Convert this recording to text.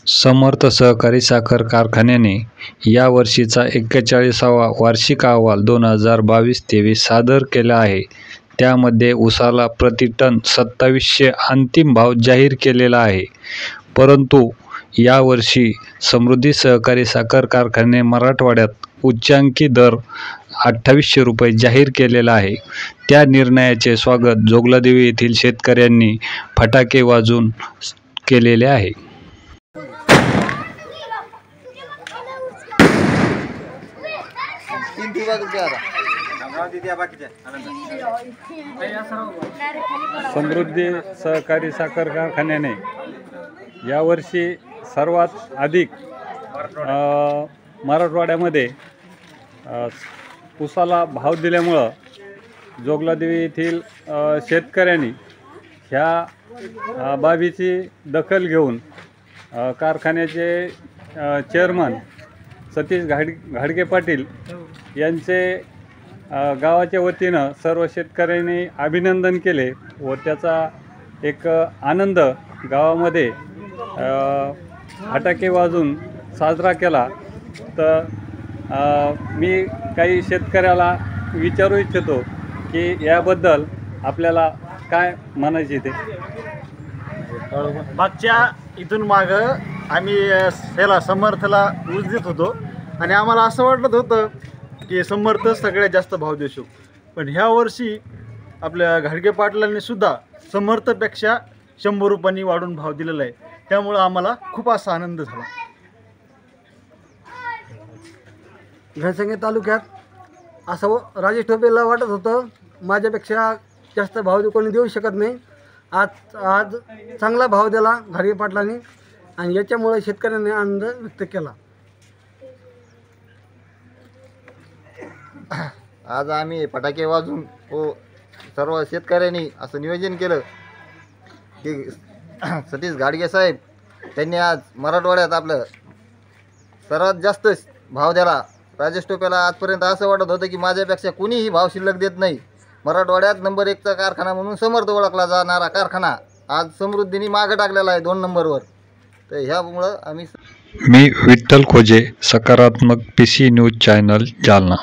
समर्थ सहकारी साखर कारखान्याने या वर्षीचा 41वा वार्षिक अहवाल 2022-23 सादर केला आहे. त्यामध्ये ऊसाला प्रतिटन 2700 अंतिम भाव जाहीर केलेला आहे. परंतु यावर्षी समृद्धी सहकारी साखर कारखान्याने मराठवाड्यात उच्चांकी दर 2800 रुपये जाहीर केलेला आहे. त्या निर्णयाचे स्वागत जोगलादेवी येथील शेतकऱ्यांनी फटाके वाजवून केलेले आहे. समृद्धी सहकारी साखर कारखान्याने यावर्षी सर्वात अधिक मराठवाड्यामध्ये ऊसाला भाव दिल्यामुळं जोगलादेवी येथील शेतकऱ्यांनी ह्या बाबीची दखल घेऊन कारखान्याचे चेअरमन सतीश घाडगे पाटील यांचे गावाच्या वतीनं सर्व शेतकऱ्यांनी अभिनंदन केले व त्याचा एक आनंद गावामध्ये फटाके वाजून साजरा केला. तर मी काही शेतकऱ्याला विचारू इच्छितो की याबद्दल आपल्याला काय म्हणायचे ते. मागच्या इथून मागं आम्ही याला समर्थला ऊस देत होतो आणि आम्हाला असं वाटत होतं की समर्थ सगळ्यात जास्त भाव देऊ शकतो. पण ह्या वर्षी आपल्या घाडगे पाटलांनी सुद्धा समर्थपेक्षा 100 रुपयांनी वाढून भाव दिलेला आहे. त्यामुळं आम्हाला खूप असा आनंद झाला. घनसंगी तालुक्यात असं राजेश टोपेला वाटत होतं माझ्यापेक्षा जास्त भाव कोणी देऊ शकत नाही. आज चांगला भाव दिला घाडगे पाटलांनी आणि याच्यामुळे शेतकऱ्यांनी आनंद व्यक्त केला. आज आम्ही फटाके वाजवून सर्व शेतकऱ्यांनी असं नियोजन केलं की सतीश घाडगे साहेब त्यांनी आज मराठवाड्यात आपलं सर्वात जास्त भाव दिला. राजेश टोपेला आजपर्यंत असं वाटत होतं की माझ्यापेक्षा कुणीही भाव शिल्लक देत नाही. मराठवाड्यात नंबर 1चा कारखाना म्हणून समर्थ ओळखला जाणारा कारखाना आज समृद्धीने मागं टाकलेला आहे 2 नंबरवर. तर ह्यामुळं आम्ही मी विठ्ठल खोजे, सकारात्मक PC न्यूज चॅनल, जालना.